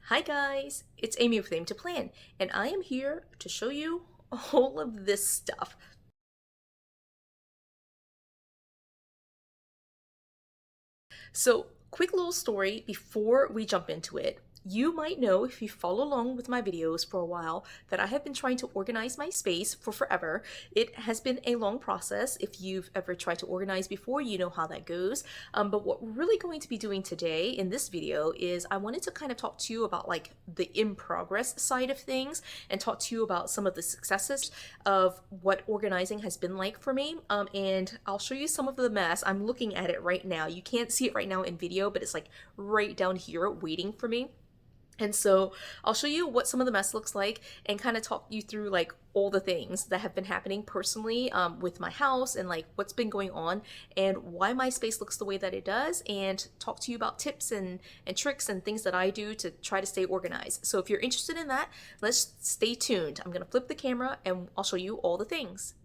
Hi guys, it's Amy with Aim to Plan, and I am here to show you all of this stuff. So, quick little story before we jump into it. You might know if you follow along with my videos for a while that I have been trying to organize my space for forever. It has been a long process. If you've ever tried to organize before, you know how that goes. But what we're really going to be doing today in this video is I wanted to kind of talk to you about like the in progress side of things and talk to you about some of the successes of what organizing has been like for me. And I'll show you some of the mess. I'm looking at it right now. You can't see it right now in video, but it's like right down here waiting for me. And so I'll show you what some of the mess looks like and kind of talk you through like all the things that have been happening personally with my house and like what's been going on and why my space looks the way that it does, and talk to you about tips and tricks and things that I do to try to stay organized. So if you're interested in that, let's stay tuned. I'm going to flip the camera and I'll show you all the things.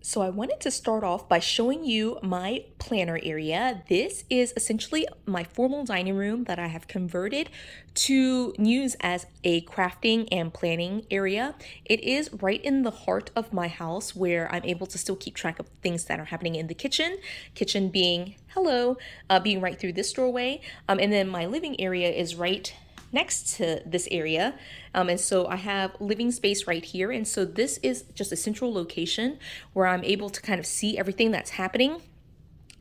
So I wanted to start off by showing you my planner area. This is essentially my formal dining room that I have converted to use as a crafting and planning area. It is right in the heart of my house where I'm able to still keep track of things that are happening in the kitchen being, hello, being right through this doorway. And then my living area is right next to this area. And so I have living space right here. And so this is just a central location where I'm able to kind of see everything that's happening.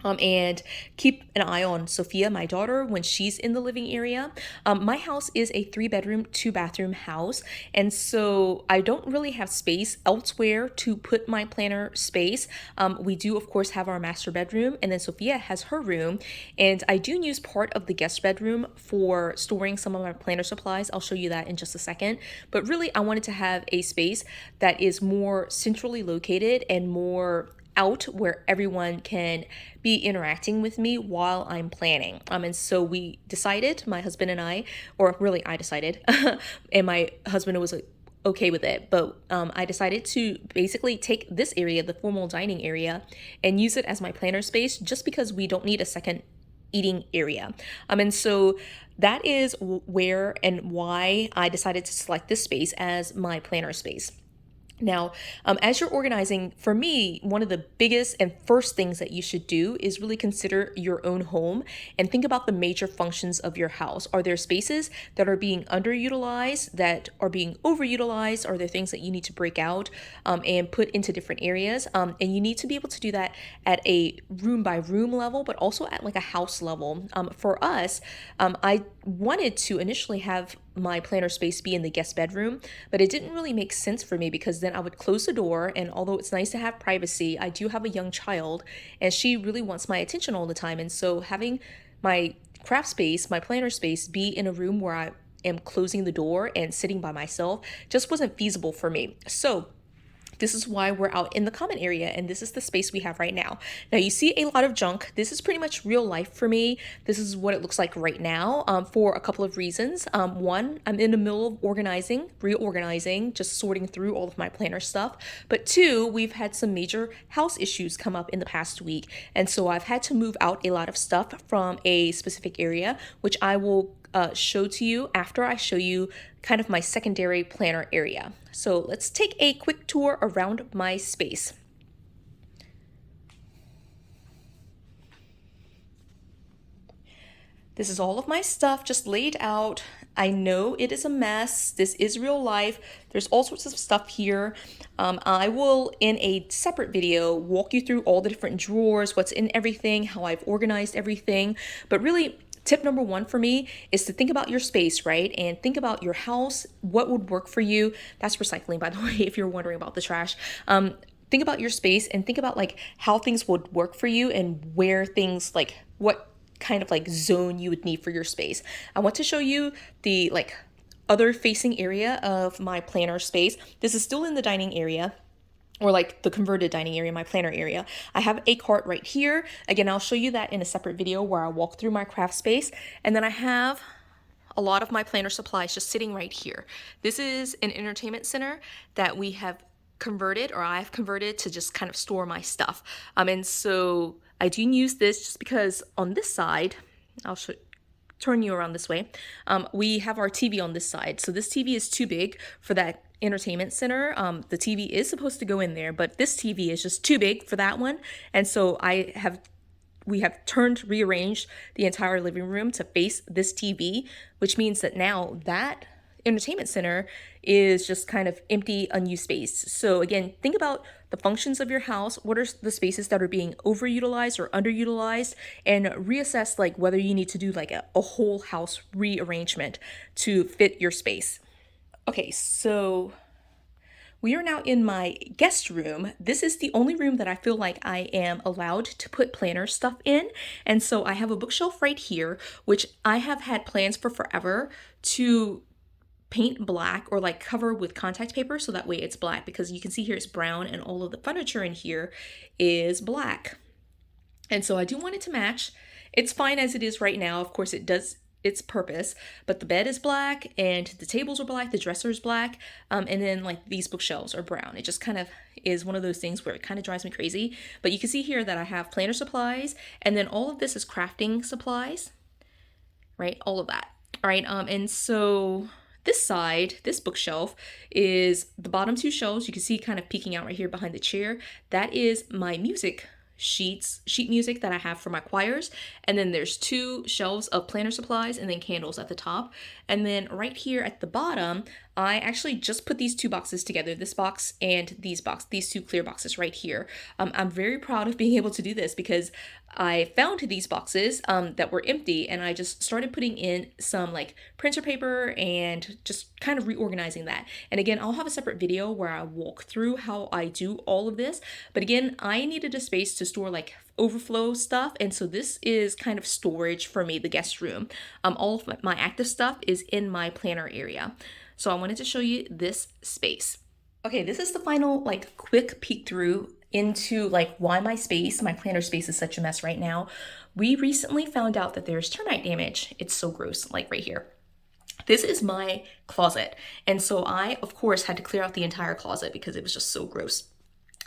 And keep an eye on Sophia, my daughter, when she's in the living area. My house is a 3-bedroom, 2-bathroom house, and so I don't really have space elsewhere to put my planner space. We do, of course, have our master bedroom, and then Sophia has her room, and I do use part of the guest bedroom for storing some of my planner supplies. I'll show you that in just a second. But really, I wanted to have a space that is more centrally located and more out where everyone can be interacting with me while I'm planning. And so we decided, my husband and I, or really I decided, and my husband was okay with it, but I decided to basically take this area, the formal dining area, and use it as my planner space just because we don't need a second eating area. And so that is where and why I decided to select this space as my planner space. Now, as you're organizing, for me, one of the biggest and first things that you should do is really consider your own home and think about the major functions of your house. Are there spaces that are being underutilized, that are being overutilized? Are there things that you need to break out and put into different areas? And you need to be able to do that at a room by room level, but also at like a house level. For us, I wanted to initially have my planner space be in the guest bedroom, but it didn't really make sense for me because then I would close the door, and although it's nice to have privacy, I do have a young child and she really wants my attention all the time. And so having my craft space, my planner space, be in a room where I am closing the door and sitting by myself just wasn't feasible for me. So this is why we're out in the common area, and this is the space we have right now. Now you see a lot of junk. This is pretty much real life for me. This is what it looks like right now for a couple of reasons. One, I'm in the middle of reorganizing, just sorting through all of my planner stuff. But two, we've had some major house issues come up in the past week, and so I've had to move out a lot of stuff from a specific area, which I will show to you after I show you kind of my secondary planner area. So let's take a quick tour around my space. This is all of my stuff just laid out. I know it is a mess. This is real life. There's all sorts of stuff here. I will, in a separate video, walk you through all the different drawers, what's in everything, how I've organized everything. But really, tip number one for me is to think about your space, right? And think about your house, what would work for you. That's recycling, by the way, if you're wondering about the trash. Think about your space and think about like how things would work for you and where things like what kind of like zone you would need for your space. I want to show you the like other facing area of my planner space. This is still in the dining area, or like the converted dining area, my planner area. I have a cart right here. Again, I'll show you that in a separate video where I walk through my craft space. And then I have a lot of my planner supplies just sitting right here. This is an entertainment center that we have converted, or I've converted to just kind of store my stuff. And so I do use this just because on this side, I'll turn you around this way. We have our TV on this side. So this TV is too big for that entertainment center. The TV is supposed to go in there, but this TV is just too big for that one. And so we have rearranged the entire living room to face this TV, which means that now that entertainment center is just kind of empty, unused space. So again, think about the functions of your house. What are the spaces that are being overutilized or underutilized, and reassess like whether you need to do like a whole house rearrangement to fit your space. Okay, so we are now in my guest room. This is the only room that I feel like I am allowed to put planner stuff in. And so I have a bookshelf right here, which I have had plans for forever to paint black or like cover with contact paper so that way it's black, because you can see here it's brown and all of the furniture in here is black. And so I do want it to match. It's fine as it is right now. Of course, it does its purpose, but the bed is black and the tables are black, the dresser is black, and then like these bookshelves are brown. It just kind of is one of those things where it kind of drives me crazy. But you can see here that I have planner supplies, and then all of this is crafting supplies, right? All of that, all right? And so this side, this bookshelf, is the bottom two shelves. You can see kind of peeking out right here behind the chair. That is my sheet music that I have for my choirs. And then there's two shelves of planner supplies and then candles at the top. And then right here at the bottom, I actually just put these two boxes together, this box and these two clear boxes right here. I'm very proud of being able to do this because I found these boxes that were empty, and I just started putting in some like printer paper and just kind of reorganizing that. And again, I'll have a separate video where I walk through how I do all of this. But again, I needed a space to store like overflow stuff, and so this is kind of storage for me, the guest room. All of my active stuff is in my planner area. So I wanted to show you this space. Okay, this is the final like quick peek through into like why my planner space is such a mess right now. We recently found out that there's termite damage. It's so gross, like right here. This is my closet. And so I, of course, had to clear out the entire closet because it was just so gross.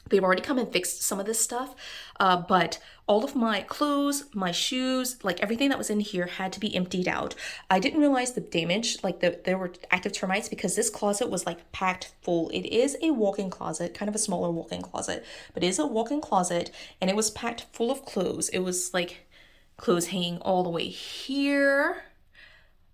They've already come and fixed some of this stuff, but all of my clothes, my shoes, like everything that was in here had to be emptied out. I didn't realize the damage, like there were active termites, because this closet was like packed full. It is a walk-in closet, kind of a smaller walk-in closet, but it is a walk-in closet, and it was packed full of clothes. It was like clothes hanging all the way here,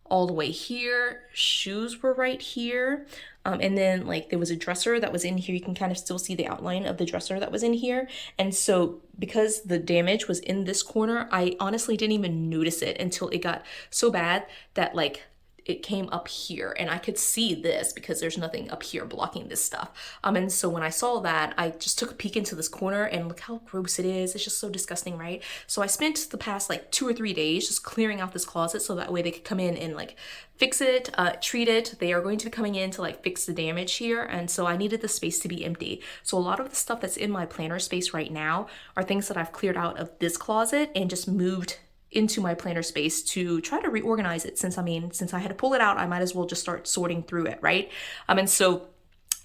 all the way here. Shoes were right here. And then like there was a dresser that was in here. You can kind of still see the outline of the dresser that was in here. And so because the damage was in this corner, I honestly didn't even notice it until it got so bad that like it came up here, and I could see this because there's nothing up here blocking this stuff. And so when I saw that, I just took a peek into this corner, and look how gross it is. It's just so disgusting, right? So I spent the past like 2 or 3 days just clearing out this closet so that way they could come in and like fix it, treat it. They are going to be coming in to like fix the damage here, and so I needed the space to be empty. So a lot of the stuff that's in my planner space right now are things that I've cleared out of this closet and just moved into my planner space to try to reorganize it. Since I had to pull it out, I might as well just start sorting through it, right? And so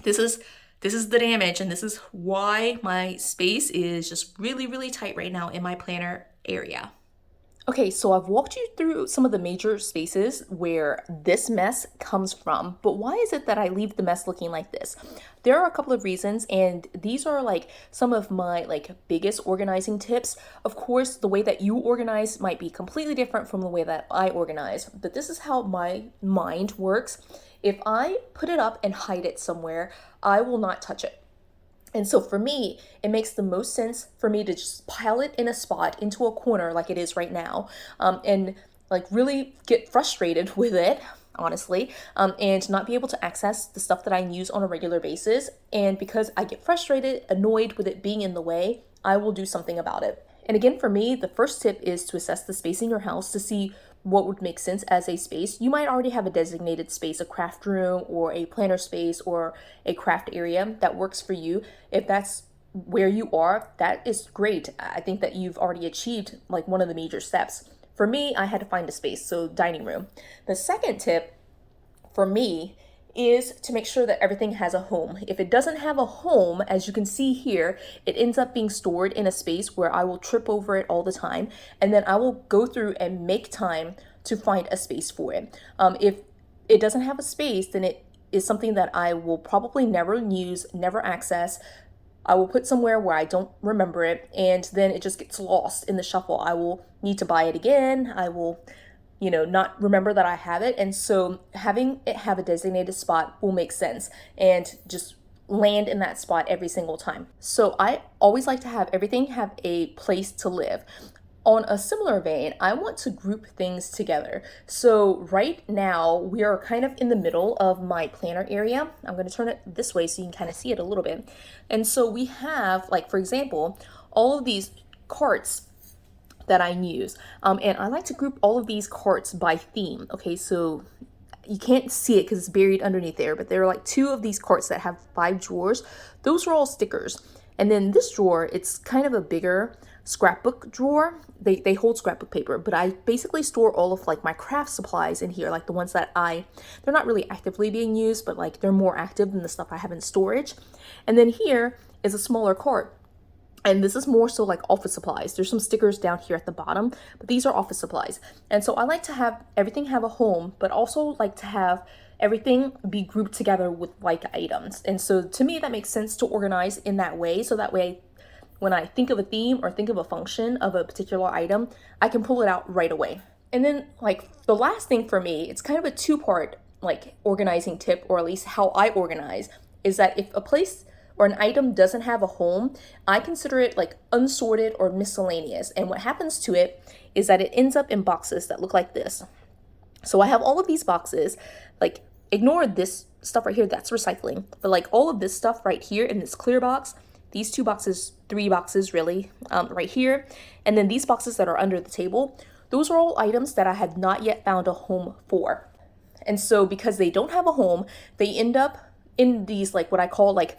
this is the damage, and this is why my space is just really, really tight right now in my planner area. Okay, so I've walked you through some of the major spaces where this mess comes from, but why is it that I leave the mess looking like this? There are a couple of reasons, and these are like some of my like biggest organizing tips. Of course, the way that you organize might be completely different from the way that I organize, but this is how my mind works. If I put it up and hide it somewhere, I will not touch it. And so for me, it makes the most sense for me to just pile it in a spot into a corner like it is right now, and like really get frustrated with it, honestly, and not be able to access the stuff that I use on a regular basis. And because I get frustrated, annoyed with it being in the way, I will do something about it. And again, for me, the first tip is to assess the space in your house to see what would make sense as a space. You might already have a designated space, a craft room or a planner space or a craft area that works for you. If that's where you are, that is great. I think that you've already achieved like one of the major steps. For me, I had to find a space, so dining room. The second tip for me is to make sure that everything has a home. If it doesn't have a home, as you can see here, it ends up being stored in a space where I will trip over it all the time. And then I will go through and make time to find a space for it. If it doesn't have a space, then it is something that I will probably never use, never access. I will put somewhere where I don't remember it, and then it just gets lost in the shuffle. I will need to buy it again. I will, not remember that I have it. And so having it have a designated spot will make sense and just land in that spot every single time. So I always like to have everything have a place to live. On a similar vein, I want to group things together. So right now we are kind of in the middle of my planner area. I'm going to turn it this way so you can kind of see it a little bit. And so we have, like, for example, all of these carts that I use. And I like to group all of these carts by theme. Okay, so you can't see it because it's buried underneath there, but there are like 2 of these carts that have 5 drawers. Those are all stickers. And then this drawer, it's kind of a bigger scrapbook drawer. They hold scrapbook paper, but I basically store all of like my craft supplies in here, like the ones that they're not really actively being used, but like they're more active than the stuff I have in storage. And then here is a smaller cart. And this is more so like office supplies. There's some stickers down here at the bottom, but these are office supplies. And so I like to have everything have a home, but also like to have everything be grouped together with like items. And so to me, that makes sense to organize in that way. So that way, when I think of a theme or think of a function of a particular item, I can pull it out right away. And then like the last thing for me, it's kind of a 2-part like organizing tip, or at least how I organize, is that if a place or an item doesn't have a home, I consider it like unsorted or miscellaneous. And what happens to it is that it ends up in boxes that look like this. So I have all of these boxes, like ignore this stuff right here, that's recycling. But like all of this stuff right here in this clear box, these 2 boxes, 3 boxes really, right here. And then these boxes that are under the table, those are all items that I had not yet found a home for. And so because they don't have a home, they end up in these like what I call like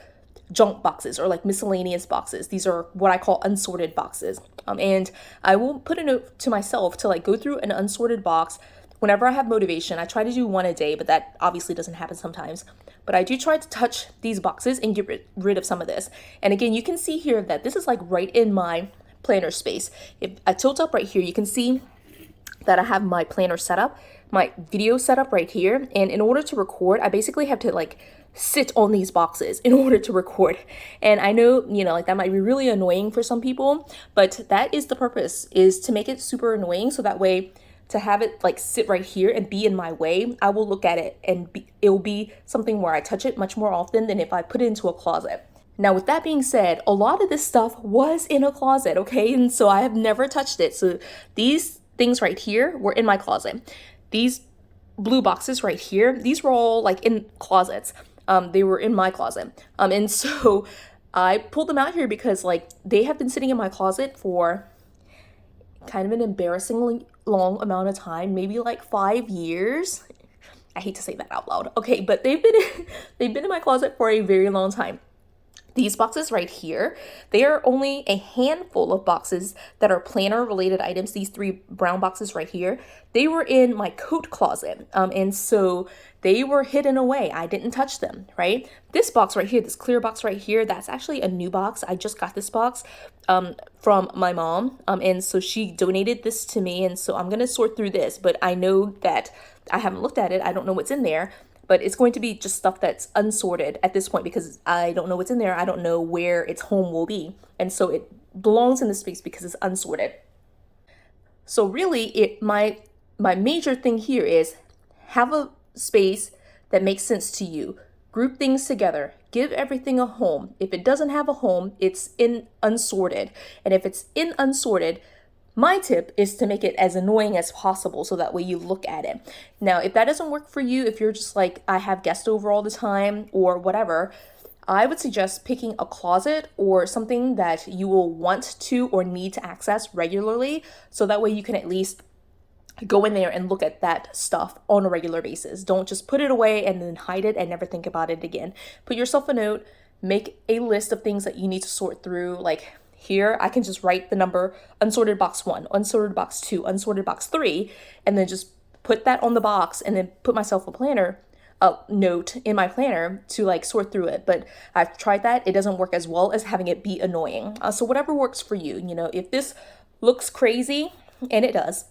junk boxes or like miscellaneous boxes. These are what I call unsorted boxes. And I will put a note to myself to like go through an unsorted box whenever I have motivation. I try to do 1 a day, but that obviously doesn't happen sometimes. But I do try to touch these boxes and get rid of some of this. And again, you can see here that this is like right in my planner space. If I tilt up right here, you can see that I have my planner set up, my video set up right here. And in order to record, I basically have to like sit on these boxes in order to record. And I know, like that might be really annoying for some people, but that is the purpose, is to make it super annoying. So that way, to have it like sit right here and be in my way, I will look at it and it'll be something where I touch it much more often than if I put it into a closet. Now, with that being said, a lot of this stuff was in a closet, okay? And so I have never touched it. So these things right here were in my closet. These blue boxes right here, these were all like in closets. They were in my closet. And so I pulled them out here because like they have been sitting in my closet for kind of an embarrassingly long amount of time, maybe like 5 years. I hate to say that out loud. Okay, but they've been in my closet for a very long time. These boxes right here, they are only a handful of boxes that are planner related items. These 3 brown boxes right here, they were in my coat closet. And so they were hidden away. I didn't touch them, right? This box right here, this clear box right here, that's actually a new box. I just got this box from my mom. And so she donated this to me. And so I'm going to sort through this, but I know that I haven't looked at it. I don't know what's in there. But it's going to be just stuff that's unsorted at this point because I don't know what's in there. I don't know where its home will be. And so it belongs in this space because it's unsorted. So really, my major thing here is have a space that makes sense to you. Group things together. Give everything a home. If it doesn't have a home, it's in unsorted. And if it's in unsorted, my tip is to make it as annoying as possible so that way you look at it. Now, if that doesn't work for you, if you're just like, I have guests over all the time or whatever, I would suggest picking a closet or something that you will want to or need to access regularly. So that way you can at least go in there and look at that stuff on a regular basis. Don't just put it away and then hide it and never think about it again. Put yourself a note, make a list of things that you need to sort through, like here, I can just write the number unsorted box 1, unsorted box 2, unsorted box 3, and then just put that on the box and then put myself a note in my planner to like sort through it. But I've tried that. It doesn't work as well as having it be annoying. So whatever works for you, if this looks crazy, and it does,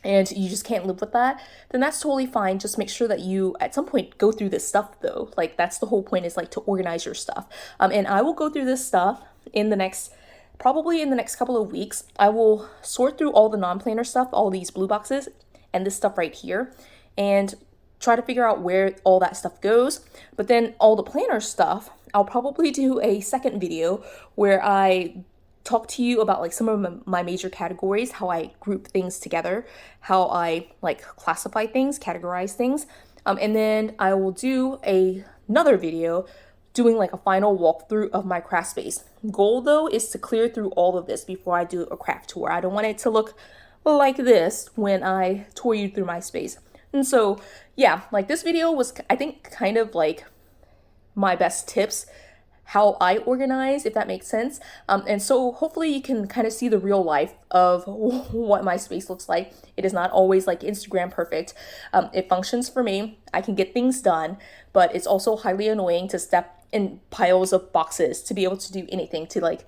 and you just can't live with that, then that's totally fine. Just make sure that you at some point go through this stuff though. Like that's the whole point, is like to organize your stuff. And I will go through this stuff in the next, probably in the next couple of weeks. I will sort through all the non-planner stuff, all these blue boxes and this stuff right here, and try to figure out where all that stuff goes. But then all the planner stuff, I'll probably do a second video where I talk to you about like some of my major categories, how I group things together, how I like classify things, categorize things. And then I will do another video doing like a final walkthrough of my craft space. Goal though is to clear through all of this before I do a craft tour. I don't want it to look like this when I tour you through my space. And so yeah, like this video was, I think, kind of like my best tips, how I organize, if that makes sense. And so hopefully you can kind of see the real life of what my space looks like. It is not always like Instagram perfect. It functions for me. I can get things done, but it's also highly annoying to step in piles of boxes to be able to do anything, to like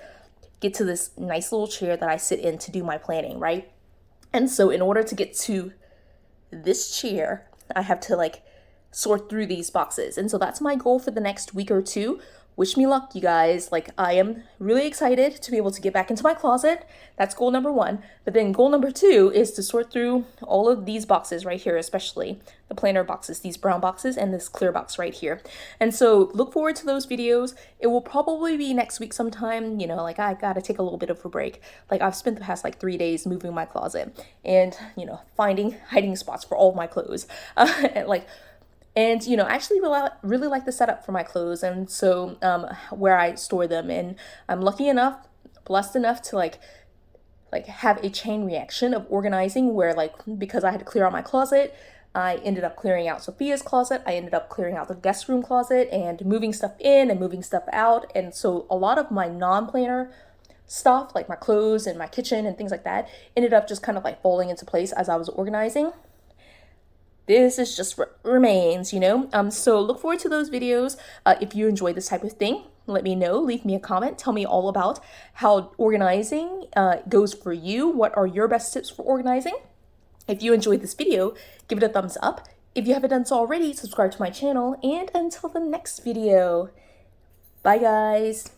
get to this nice little chair that I sit in to do my planning, right? And so in order to get to this chair, I have to like sort through these boxes. And so that's my goal for the next week or two. Wish me luck, you guys. Like, I am really excited to be able to get back into my closet. That's goal number one. But then goal number two is to sort through all of these boxes right here, especially the planner boxes, these brown boxes and this clear box right here. And so look forward to those videos. It will probably be next week sometime. You know, like I gotta take a little bit of a break. Like I've spent the past like 3 days moving my closet and, you know, finding hiding spots for all of my clothes. And, you know, I actually really like the setup for my clothes, and so where I store them. And I'm lucky enough, blessed enough to like have a chain reaction of organizing where, like, because I had to clear out my closet, I ended up clearing out Sophia's closet. I ended up clearing out the guest room closet and moving stuff in and moving stuff out. And so a lot of my non-planner stuff, like my clothes and my kitchen and things like that, ended up just kind of like falling into place as I was organizing. This is just remains, you know? So look forward to those videos. If you enjoy this type of thing, let me know. Leave me a comment. Tell me all about how organizing goes for you. What are your best tips for organizing? If you enjoyed this video, give it a thumbs up. If you haven't done so already, subscribe to my channel. And until the next video, bye guys.